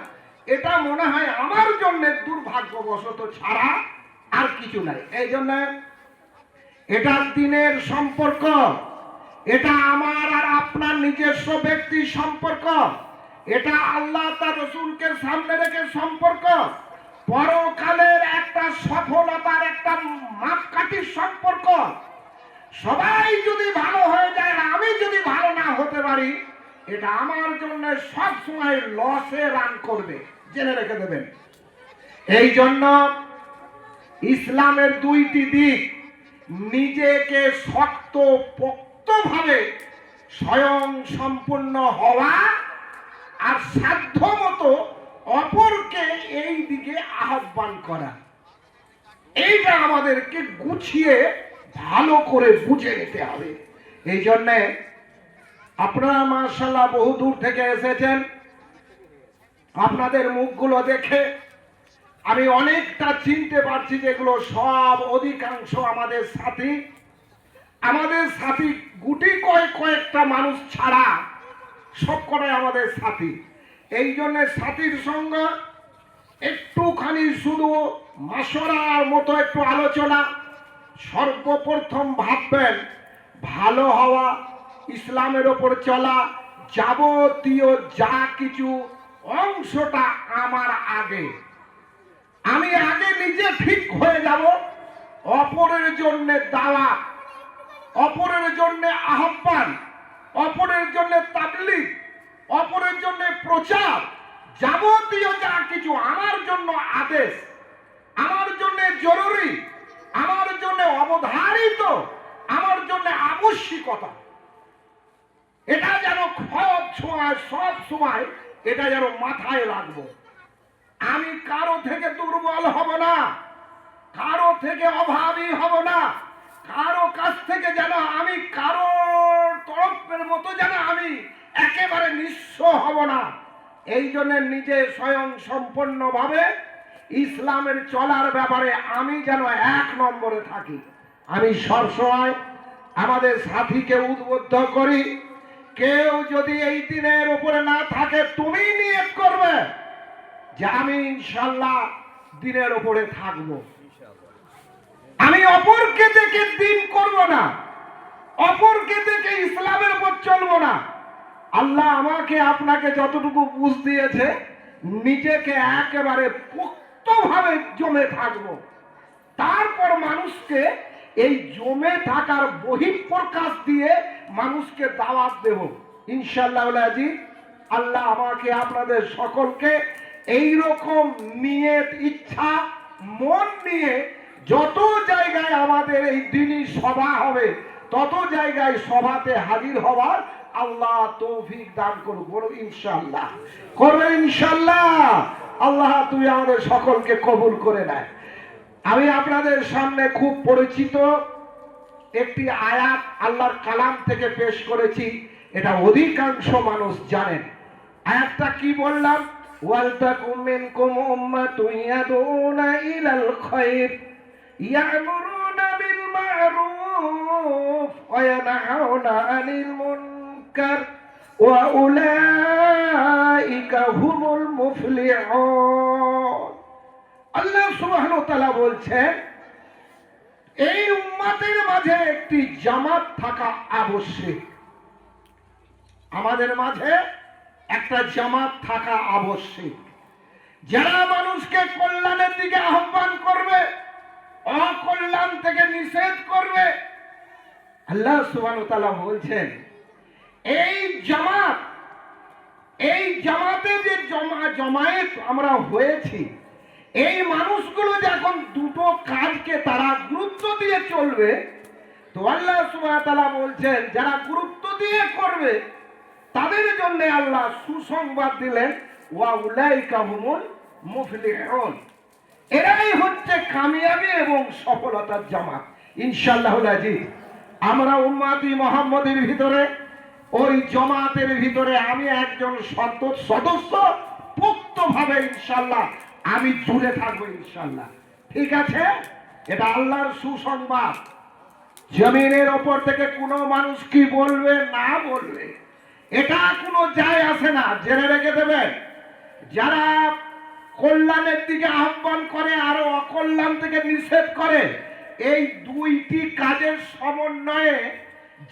এটা মনে হয় আমার জন্য দুর্ভাগ্যবশত ছাড়া আর কিছু নাই। এই জন্য এটা দিনের সম্পর্ক, এটা আমার আর আপনার নিজস্ব ব্যক্তির সম্পর্ক, এটা আল্লাহ তার রসুলকে সামনে রেখে সম্পর্ক, পরকালের একটা সফলতার একটা মাপকাঠির সম্পর্ক। সবাই যদি ভালো হয়ে যায় আর আমি যদি ভালো না হতে পারি, এটা আমার জন্য সব সময় লসে রান করবে, জেনে রেখে দেবেন। এই জন্য ইসলামের দুইটি দিক, নিজেকে শক্ত পোক্তভাবে স্বয়ং সম্পূর্ণ হওয়া আর সাধ্য মতো অপরকে এই দিকে আহ্বান করা, এইটা আমাদেরকে গুছিয়ে ভালো করে বুঝে নিতে হবে। এই জন্যে আপনারা মাশাআল্লাহ বহু দূর থেকে এসেছেন, আপনাদের মুখগুলো দেখে আমি অনেকটা চিনতে পারছি যেগুলো সব অধিকাংশ আমাদের সাথী গুটি কয়েকটা মানুষ ছাড়া সবকটাই আমাদের সাথী। এই জন্য সাথীর সঙ্গে একটুখানি শুধু মাসরার মতো একটু আলোচনা। সর্বপ্রথম ভাববেন ভালো হওয়া, ইসলামের ওপর চলা, যাবতীয় যা কিছু অংশটা আমার আগে, আমি আগে নিজে ঠিক হয়ে যাব, অপরের জন্য দাওয়াত, অপরের জন্য আহ্বান, অপরের জন্য তাবলীগ, অপরের জন্য প্রচার, যাবতীয় যা কিছু আমার জন্য আদেশ, আমার জন্য জরুরি, আমার জন্য অবধারিত, আমার জন্য আবশ্যিকতা, এটা যেন সব সময় এটা যেন মাথায় রাখবো। আমি কারো থেকে দুর্বল হব না, কারো থেকে অভাবী হব না, কারো কাছ থেকে যেন আমি কারোর তরফের মতো যেন আমি একেবারে নিঃস্ব হব না। এই জন্য নিজে স্বয়ং সম্পূর্ণভাবে ইসলামের চলার ব্যাপারে আমি যেন 1 নম্বরে থাকি। আমি সবসময় আমাদের সাথীকে উদ্বুদ্ধ করি, কেউ যদি এই দিনের উপরে না থাকে, তুমি নিয়ত করবে যে আমি ইনশাআল্লাহ দিনের উপরে থাকব, আমি অপরকে দেখে দিন করব না, অপরকে দেখে ইসলামের উপর চলবো না। আল্লাহ আমাকে আপনাকে যতটুকু বুঝ দিয়েছে, নিজেকে একেবারে পোক্তভাবে জমে থাকবো, তারপর মানুষকে এই জমে থাকার বহিঃপ্রকাশ দিয়ে মানুষকে দাওয়াত দেব ইনশাআল্লাহ। আল্লাহ আমাকে আপনাদের সকলকে এই রকম নিয়ত, ইচ্ছা, মন নিয়ে যত জায়গায় আমাদের এই দিনই সভা হবে, তত জায়গায় সভাতে হাজির হওয়ার আল্লাহ তৌফিক দান করুক। বলো ইনশাআল্লাহ, করবে ইনশাআল্লাহ। আল্লাহ তুমি আমাদের সকলকে কবুল করে নেয়। আমি আপনাদের সামনে খুব পরিচিত একটি আয়াত আল্লাহর কালাম থেকে পেশ করেছি, এটা অধিকাংশ মানুষ জানেন। আয়াতটা কি বললাম? ওয়ালতাকুম মিনকুম উম্মাতুন ইয়াদউনা ইলাল খায়র ইয়া'মুরুনা বিল মা'রুফ ওয়া ইয়ানহাউনা আনিল মুনকার ওয়া উলাইকা হুমুল মুফলিহুন। আল্লাহ সুবহানাহু ওয়া তাআলা বলছেন, এই উম্মতের মাঝে একটি জামাত থাকা আবশ্যক। আমাদের মাঝে একটা জামাত থাকা আবশ্যক, যারা মানুষকে কল্যাণের দিকে আহ্বান করবে, অকল্যাণ থেকে নিষেধ করবে। আল্লাহ সুবহানাহু ওয়া তাআলা বলছেন, এই জামাতে যে জমায়েত আমরা হয়েছি, এই মানুষগুলো যখন দুটো কাজকে তারা গুরুত্ব দিয়ে চলবে, তো আল্লাহ সুবহানাহু ওয়া তাআলা বলছেন যারা গুরুত্ব দিয়ে করবে তাদের জন্য আল্লাহ সুসংবাদ দিলেন, ওয়া উলাইকা হুমুল মুফলিহুন। এরাই হচ্ছে কামিয়াবি এবং সফলতার জামাত ইনশাআল্লাহুল আজিজ। আমরা উম্মতি মুহাম্মদের ভিতরে, ওই জামাতের ভিতরে আমি একজন সদস্য, পোক্তভাবে ইনশাআল্লাহ আমি জুড়ে থাকবো ইনশাআল্লাহ। ঠিক আছে, এটা আল্লাহর সুসংবাদ। জমিনের ওপর থেকে কোনো মানুষ কি বলবে না বলবে, এটা কোনো যায় আসে না, জেনে রেখে দেবেন। যারা কল্যাণের দিকে আহ্বান করে আর অকল্যাণ থেকে নিষেধ করে। এই দুইটি কাজের সমন্বয়ে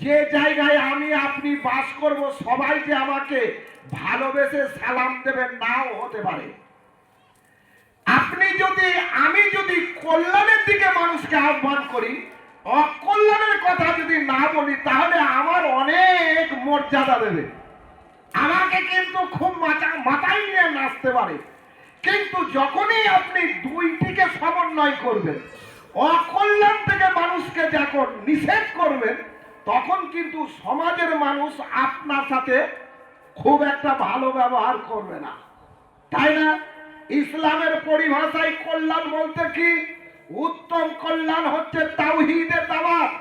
যে জায়গায় আমি আপনি বাস করব, সবাই যে আমাকে ভালোবেসে সালাম দেবে নাও হতে পারে। আমি যদি কল্যাণের দিকে মানুষকে আহ্বান করি, অকল্যাণের কথা যদি না বলি, তাহলে আমার অনেক মর্যাদা দেবে, আমাকে কিন্তু খুব মাথায় নিয়ে নাচতে পারে। কিন্তু যখনই আপনি দুইটিকে সমন্বয় করবেন, অকল্যাণ থেকে মানুষকে যখন নিষেধ করবেন, তখন কিন্তু সমাজের মানুষ আপনার সাথে খুব একটা ভালো ব্যবহার করবে না, তাই না? ইসলামের পরিভাষায় কল্যাণ বলতে কি? উত্তম কল্যাণ হচ্ছে তাওহীদের দাওয়াত।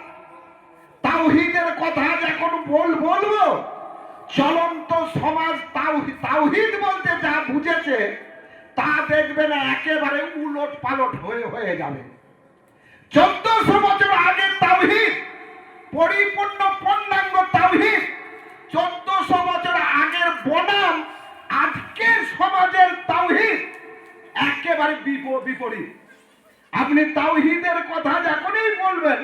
তাওহীদের কথা যখন বলবো, চলন্ত সমাজ তাওহীদ বলতে যা বুঝেছে তা দেখবেন একেবারে উলট পালট হয়ে যাবে। 1400 বছর আগে তাওহীদ, পরিপূর্ণ পূর্ণাঙ্গ তাওহীদ, 1400 বছর আগের বনাম আজকের সমাজের তাওহীদ একেবারে বিপরীত। আপনি তাওহীদের কথা যখনই বলবেন,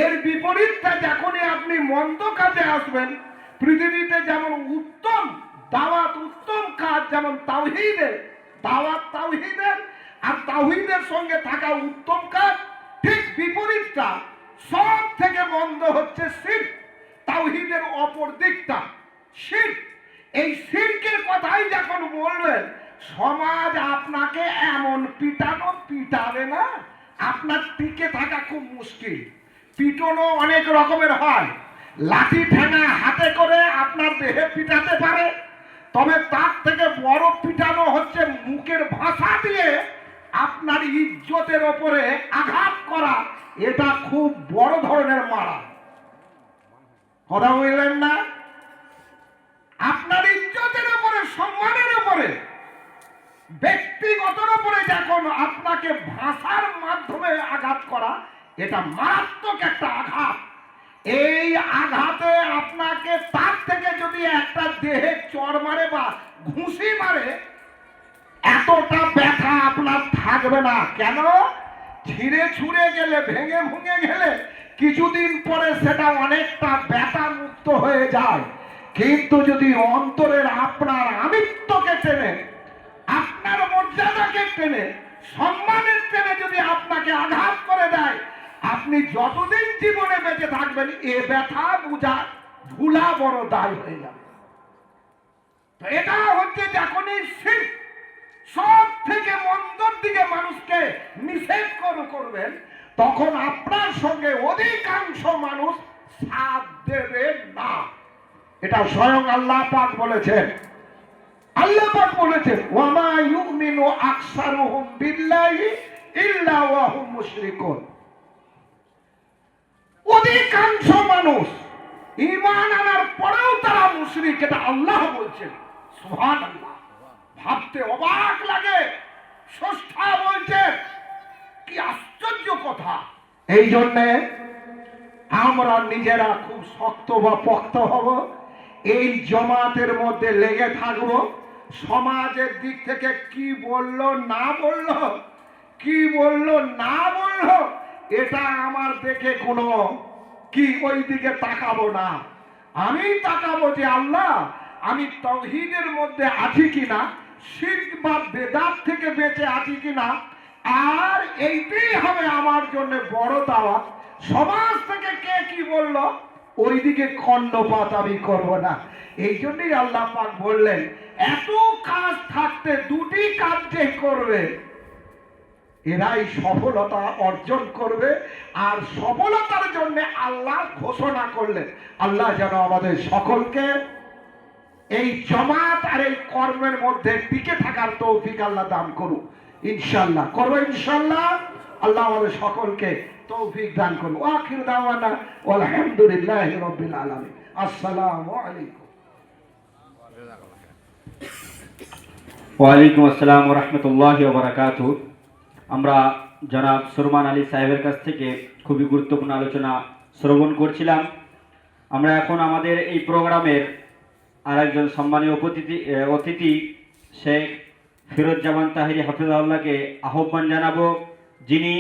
এর বিপরীতটা যখনই আপনি মন্দ কাজে আসবেন, পৃথিবীতে যেমন উত্তম দাওয়াত, উত্তম কাজ যেমন তাওহীদের দাওয়াত, তাওহীদের আর তাওহীদের সঙ্গে থাকা উত্তম কাজ, ঠিক বিপরীতটা সব থেকে মন্দ হচ্ছে শিরক। তাওহীদের অপর দিকটা শিরক। এই শিরকের কথাই যখন বলবেন, সমাজ আপনাকে এমন পিটাবে না, আপনার টিকে থাকা খুব মুশকিল। পিটনো অনেক রকমের হয়। লাঠি ঠেঙা হাতে করে আপনার দেহে পিটাতে পারে, তবে তার থেকে বড় পিটানো হচ্ছে মুখের ভাষা দিয়ে আপনার ইজ্জতের ওপরে আঘাত করা। এটা খুব বড় ধরনের মারা। কথা বললেন না? আপনার ইজ্জতের উপরে, সম্মানের উপরে, ব্যক্তিগতর উপরে যখন আপনাকে ভাষার মাধ্যমে আঘাত করা, এটা মারাত্মক একটা আঘাত। এই আঘাতে আপনাকে তার থেকে যদি একটা দেহে চড় মারে বা ঘুষি মারে, এতটা ব্যথা আপনার থাকবে না। কেন? ছিঁড়ে ছুঁড়ে গেলে, ভেঙে ভুঙে গেলে কিছুদিন পরে সেটা অনেকটা ব্যথা মুক্ত হয়ে যায়। কিন্তু যদি অন্তরের আপনার আমিত্বকে টেনে, আপনার মর্যাদাকে টেনে, সম্মানের টেনে যদি আপনাকে আঘাত করে দেয়, আপনি যতদিন জীবনে বেঁচে থাকবেন এ ব্যথা বুঝা ভুলা বড় দায় হয়ে যাবে। তো এটা হচ্ছে যখনই শিরক, সব থেকে মন্দর দিকে মানুষকে নিষেধ করবেন, তখন আপনার সঙ্গে অধিকাংশ মানুষ সাথ দেবে না। এটা স্বয়ং আল্লাহ পাক বলেছেন। আল্লাহ পাক বলেছেন, ওয়ামা ইউমিনু আকসারুহুম বিল্লাহি ইল্লা ওয়া হুম মুশরিকুন। অধিকাংশ মানুষ ঈমান আনার পরেও তারা মুশরিক। এটা আল্লাহ বলছেন। সুবহানাল্লাহ। ভাবতে অবাক লাগে। স্রষ্টা বলছেন, কি আশ্চর্য কথা। এই জন্যে আমরা নিজেরা খুব শক্ত বা পোক্ত হব, এই জমাতের মধ্যে লেগে থাকব। সমাজের দিক থেকে কি বললো না বললো, কি বললো না বললো, এটা আমার দেখে কোনো কি ওই দিকে তাকাবো না। আমি তাকাবো যে আল্লাহ, আমি তাওহীদের মধ্যে আছি কিনা, শিরক বা বেদাত থেকে বেঁচে আছি কিনা। আর এইটাই হবে আমার জন্য বড় দাওয়াত। সমাজ থেকে কে কি বললো ওইদিকে কর্ণপাত আমি করব না। এই জন্যই আল্লাহ পাক বললেন, এত কাজ থাকতে দুটি কাজ যে করবে, এরাই সফলতা অর্জন করবে। আর সফলতার জন্য আল্লাহ ঘোষণা করলেন। আল্লাহ যেন আমাদের সকলকে এই জমাত আর এই কর্মের মধ্যে টিকে থাকার তৌফিক আল্লাহ দান করুন। ইনশাআল্লাহ করবো, ইনশাআল্লাহ। আল্লাহ আমাদের সকলকে তৌফিক দান করুন। আখির দাওয়ানা আলহামদুলিল্লাহি রাব্বিল আলামিন। আসসালামু আলাইকুম। ওয়ালাইকুম আসসালাম ওয়া রাহমাতুল্লাহি ওয়া বারাকাতুহু। আমরা জনাব সুরমান আলী সাহেবের কাছ থেকে খুবই গুরুত্বপূর্ণ আলোচনা শ্রবণ করছিলাম। আমরা এখন আমাদের এই প্রোগ্রামের আরেকজন সম্মানীয় অতিথি শেখ ফিরোজ্জামান তাহিরি হাফিজাহুল্লাহকে আহ্বান জানাবো, যিনি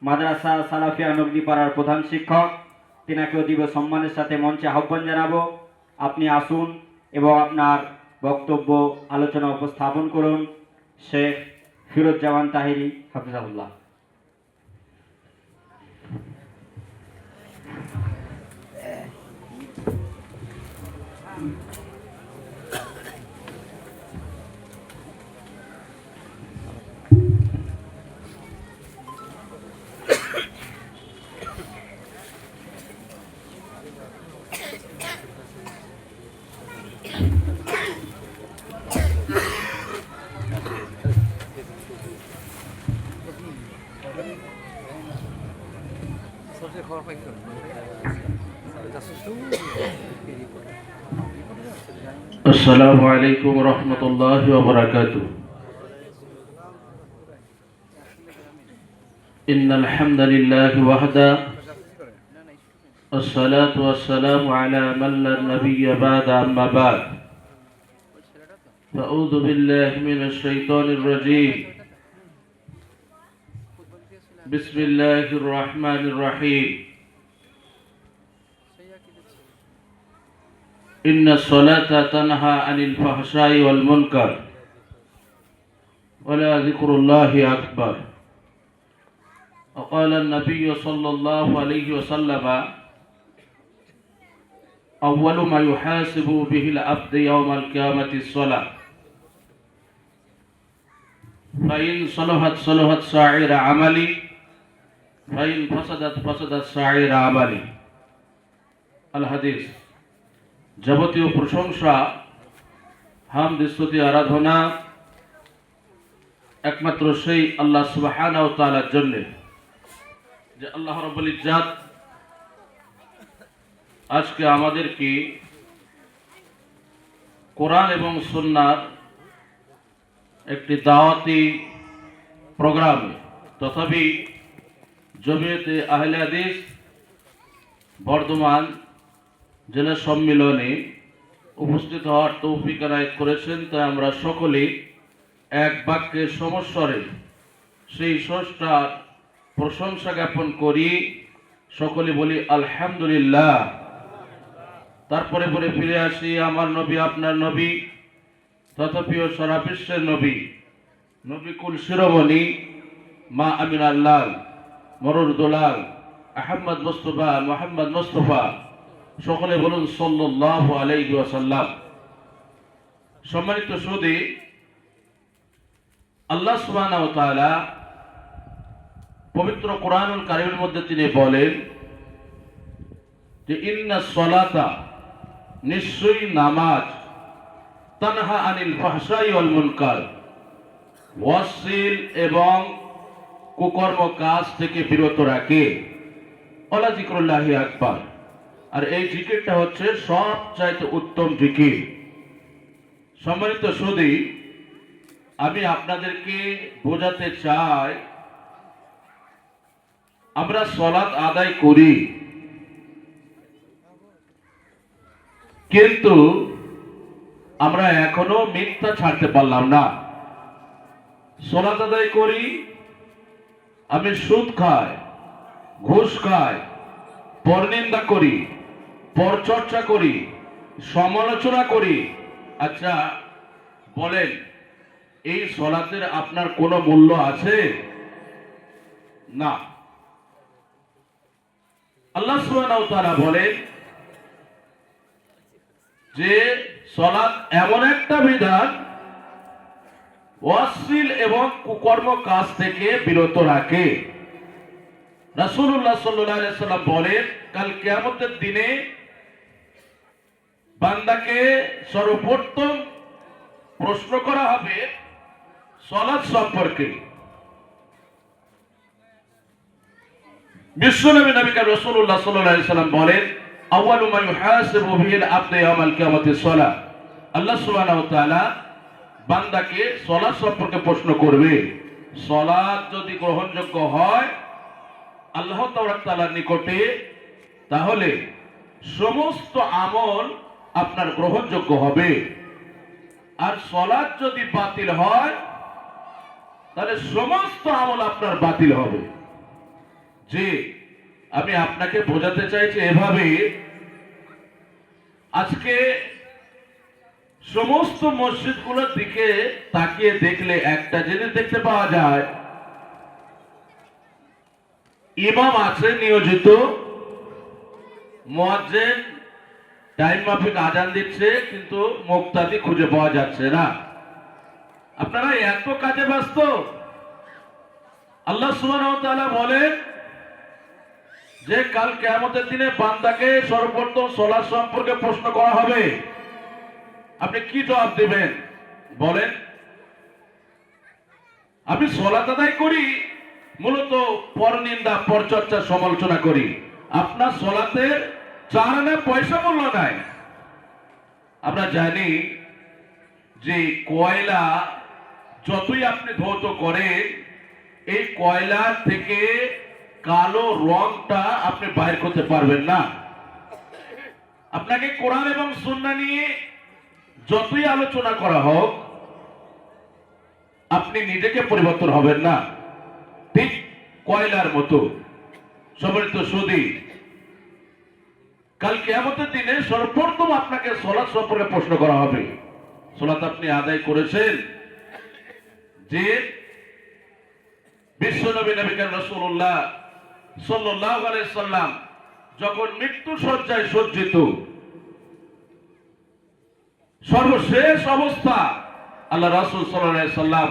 মাদ্রাসা সালাফিয়া নগদীপাড়ার প্রধান শিক্ষক। তিনাকেও দিব সম্মানের সাথে মঞ্চে আহ্বান জানাবো। আপনি আসুন এবং আপনার বক্তব্য আলোচনা উপস্থাপন করুন। শেখ ফিরোজ্জামান তাহিরি হাফিজাহুল্লাহ। সবচেয়ে খবর পাই السلام عليكم ورحمة الله وبركاته. إن الحمد لله وحده والصلاة والسلام على من لا نبي بعد أما بعد فأعوذ بالله من الشيطان الرجيم بسم الله الرحمن الرحيم إن الصلاة تنهى عن الفحشاء والمنكر ولا ذكر الله أكبر. وقال النبي صلى الله عليه وسلم أول ما يحاسب به العبد يوم القيامة الصلاة فإن صلحت صلحت سائر عملي فإن فسدت فسدت سائر عملي. الحديث. যাবতীয় প্রশংসা, হামদ, স্তুতি, আরাধনা একমাত্র সেই আল্লাহ সুবহানাহু ওয়া তাআলার জন্য, যে আল্লাহ রাব্বুল ইজ্জাত আজকে আমাদেরকে কোরআন এবং সুন্নাহর একটি দাওয়াতি প্রোগ্রামে তথাপি জমিয়তে আহলে হাদিস বর্ধমান জেলা সম্মেলনে উপস্থিত হওয়ার তৌফিক এনায়েত করেছেন। তাই আমরা সকলে এক বাক্যে সমস্বরে সেই স্রষ্টার প্রশংসা জ্ঞাপন করি। সকলে বলি আলহামদুলিল্লাহ। তারপরে পরে ফিরে আসি আমার নবী, আপনার নবী, তথাপিও সারা বিশ্বের নবী, নবিকুল শিরোমণি মা আমিনার লাল মরুর দোলাল আহমদ মুস্তফা মোহাম্মদ মুস্তফা, সকলে বলুন সাল্লাল্লাহু আলাইহি ওয়াসাল্লাম। সম্মানিত সুধী, আল্লাহ সুবহানাহু ওয়া তাআলা পবিত্র কোরআনুল কারীমের মধ্যে তিনি বলেন যে ইন্নাস সালাতা, নিশ্চয়ই নামাজ, তানহা আনিল ফাহশাই ওয়াল মুনকার, অশ্লীল এবং কুকর্ম কাজ থেকে বিরত রাখে। ওয়ালা যিকরুল্লাহি আকবার। আর এই জিকিরটা হচ্ছে সবচাইতে উত্তম জিকির। সম্মানিত সুধী, আমি আপনাদেরকে বোঝাতে চাই, আমরা সালাত আদায় করি, কিন্তু আমরা এখনো মিথ্যা ছাড়তে পারলাম না। সালাত আদায় করি, আমি সুদ খাই, ঘুষ খাই, পরনিন্দা করি, পরচর্চা করি, সমালোচনা করি। আচ্ছা বলেন, এই সালাতের আপনার কোনো মূল্য আছে? না। আল্লাহ সুবহানাহু ওয়া তাআলা বলেন যে সালাত এমন একটা বিধান অশ্লীল এবং কুকর্ম কাজ থেকে বিরত রাখে। রাসূলুল্লাহ সাল্লাল্লাহু আলাইহি ওয়াসাল্লাম বলেন, কাল কিয়ামতের দিনে বান্দাকে সর্বপ্রথম প্রশ্ন করা হবে সালাত সম্পর্কে। বিশ্বনবী নবী করিম রাসূলুল্লাহ সাল্লাল্লাহু আলাইহি ওয়াসাল্লাম বলেন, আউয়ালু মা ইউহাসিবু বিহিল আবদু ইয়াওমাল কিয়ামাতিস সালাহ। আল্লাহ সুবহানাহু ওয়া তাআলা বান্দাকে সালাত সম্পর্কে প্রশ্ন করবে। সালাত যদি গ্রহণযোগ্য হয় আল্লাহ তাআলার নিকটে, তাহলে সমস্ত আমল আপনার গ্রহণযোগ্য হবে। আর সালাত যদি বাতিল হয় তাহলে সমস্ত আমল আপনার বাতিল হবে। যে আমি আপনাকে বোঝাতে চাইছি এভাবে, আজকে সমস্ত মসজিদগুলোর দিকে তাকিয়ে দেখলে একটা জিনিস দেখতে পাওয়া যায়, ইমাম আছে নিয়োজিত, মুয়াজ্জিন টাইম মাফিক আজান দিচ্ছে, কিন্তু মুক্তাদি খুঁজে পাওয়া যাচ্ছে না। আপনারা এত কাজে ব্যস্ত। আল্লাহ সুবহানাহু ওয়া তাআলা বলেন যে কাল কিয়ামতের দিনে বান্দাকে সর্বপ্রথম সালাত সম্পর্কে প্রশ্ন করা হবে। আপনি কি জবাব দেবেন বলেন? আমি সালাত আদায় করি, মূলত পরনিন্দা পরচর্চা সমালোচনা করি। আপনার সালাতের 4 আনা পয়সা মূল্য নাই। আমরা জানি যে কয়লা যতই আপনি ধৌত করেন, এই কয়লা থেকে কালো রংটা আপনি বাইর করতে পারবেন না। আপনাকে কোরআন এবং সুন্নাহ নিয়ে যতই আলোচনা করা হোক, আপনি নিজেকে পরিবর্তন হবেন না। ঠিক কয়লার মতো। সম্মানিত সুধী, কাল কিয়ামতের দিনে সর্বপ্রথম আপনাকে সালাত সম্পর্কে প্রশ্ন করা হবে। সালাত আপনি আদায় করেছেন? যে বিশ্বনবী নবী করিম রাসূলুল্লাহ সাল্লাল্লাহু আলাইহি সাল্লাম যখন মৃত্যু শয্যায় সজ্জিত, সর্বশেষ অবস্থা, আল্লাহ রাসূল সাল্লাল্লাহু আলাইহি সাল্লাম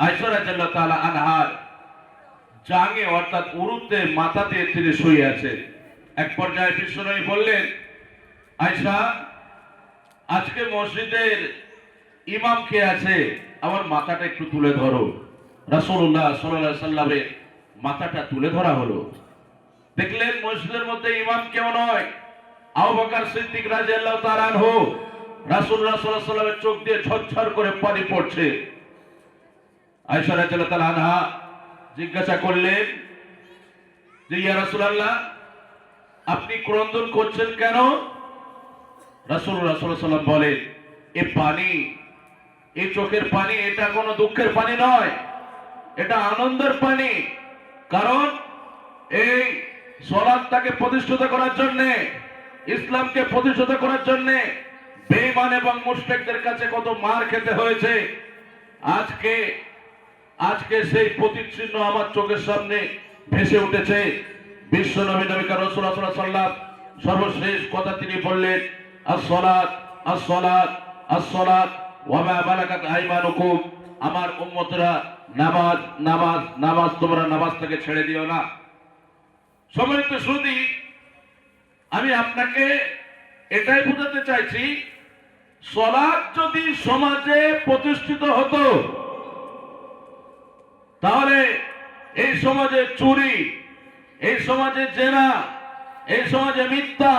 আয়েশা রাদিয়াল্লাহু তাআলা আনহার জাঙ্গে অর্থাৎ উরুতে মাথা দিয়ে তিনি শুয়ে আছেন। এক পর্যায়ে বিশ্বনবী বললেন, আয়েশা, আজকে মসজিদের ইমাম কে আছে? আমার মাথাটা একটু তুলে ধরো। রাসূলুল্লাহ সাল্লাল্লাহু আলাইহি সাল্লামের মাথাটা তুলে ধরা হলো। দেখলেন মসজিদের মধ্যে ইমাম কেউ নয়, আবু বকর সিদ্দিক রাদিয়াল্লাহু তাআলা আনহু। রাসূলুল্লাহ সাল্লাল্লাহু আলাইহি সাল্লামের চোখ দিয়ে ঝরঝর করে পানি পড়ছে। আয়েশা রাদিয়াল্লাহু তাআলা আনহা জিজ্ঞাসা করলেন যে, ইয়া রাসূলুল্লাহ, আপনি ক্রন্দন করছেন কেন? রাসূলুল্লাহ সাল্লাল্লাহু আলাইহি সাল্লাম বলেন, এই পানি, এই চোখের পানি, এটা কোনো দুঃখের পানি নয়, এটা আনন্দের পানি। কারণ এই সালাতটাকে প্রতিষ্ঠিত করার জন্য, ইসলামকে প্রতিষ্ঠিত করার জন্য বেঈমান এবং মুশরিকদের কাছে কত মার খেতে হয়েছে। আজকে সেই প্রতিচ্ছন্ন আমার চোখের সামনে ভেসে উঠেছে। বিশ্ব নবী নবী রাসূলুল্লাহ সাল্লাল্লাহু আলাইহি সাল্লাম সর্বশেষ কথা তিনি বললেন, আস-সালাত আস-সালাত আস-সালাত ওয়া মা মালাকাত আইমানুকুম। আমার উম্মতরা, নামাজ নামাজ নামাজ, তোমরা নামাজটাকে ছেড়ে দিও না। সম্মানিত সুধী, আমি আপনাকে এটাই বোঝাতে চাইছি, সালাত যদি সমাজে প্রতিষ্ঠিত হতো, তাহলে এই সমাজে চুরি, এই সমাজে জেনা, এই সমাজে মিথ্যা,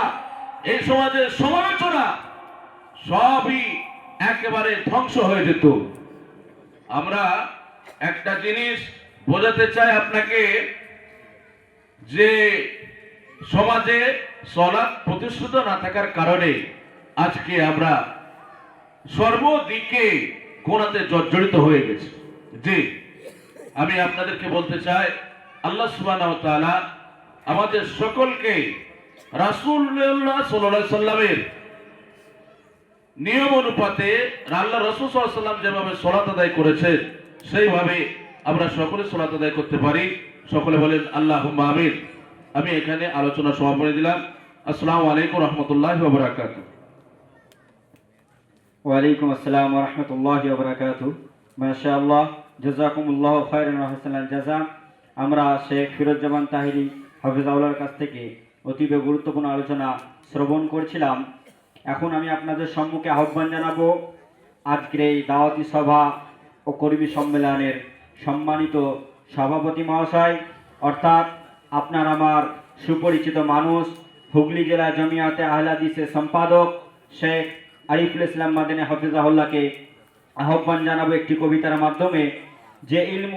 এই সমাজে সমালোচনা সবই একেবারে ধ্বংস হয়ে যেত। আমরা একটা জিনিস বোঝাতে চাই আপনাকে, যে সমাজে সালাত প্রতিষ্ঠিত না থাকার কারণে আজকে আমরা সর্বদিকে গোনাতে জর্জরিত হয়ে গেছি। জি, আমি আপনাদেরকে বলতে চাই, আল্লাহ সুবহানাহু ওয়া তাআলা আমাদের সকলকে রাসূলুল্লাহ সাল্লাল্লাহু আলাইহি সাল্লামের নিয়ম অনুপাতে আল্লাহ রাসূল সাল্লাল্লাহু আলাইহি সাল্লাম যেভাবে সালাত আদায় করেছেন, সেইভাবে আমরা সকলে সালাত আদায় করতে পারি। সকলে বলেন আল্লাহুম্মা আমিন। আমি এখানে আলোচনা সমাপন দিলাম। আসসালামু আলাইকুম ওয়া রাহমাতুল্লাহি ওয়া বারাকাতুহু। ওয়ালাইকুম আসসালাম ওয়া রাহমাতুল্লাহি ওয়া বারাকাতুহু। মাশাআল্লাহ, জাযাকুমুল্লাহু খায়রান ওয়া হাসানাল জাযা। আমরা শেখ ফিরোজ্জামান তাহিরি হাফিজাহুল্লাহর কাছ থেকে অতীব গুরুত্বপূর্ণ আলোচনা শ্রবণ করছিলাম। এখন আমি আপনাদের সম্মুখে আহ্বান জানাবো আজকের এই দাওয়াতি সভা ও কর্মী সম্মেলনের সম্মানিত সভাপতি মহাশয়, অর্থাৎ আপনার আমার সুপরিচিত মানুষ, হুগলি জেলা জমিয়াতে আহলে হাদিসের সম্পাদক শেখ আরিফুল ইসলাম মাদানী হাফিজাহুল্লাহকে আহ্বান জানাবো একটি কবিতার মাধ্যমে, যে ইলম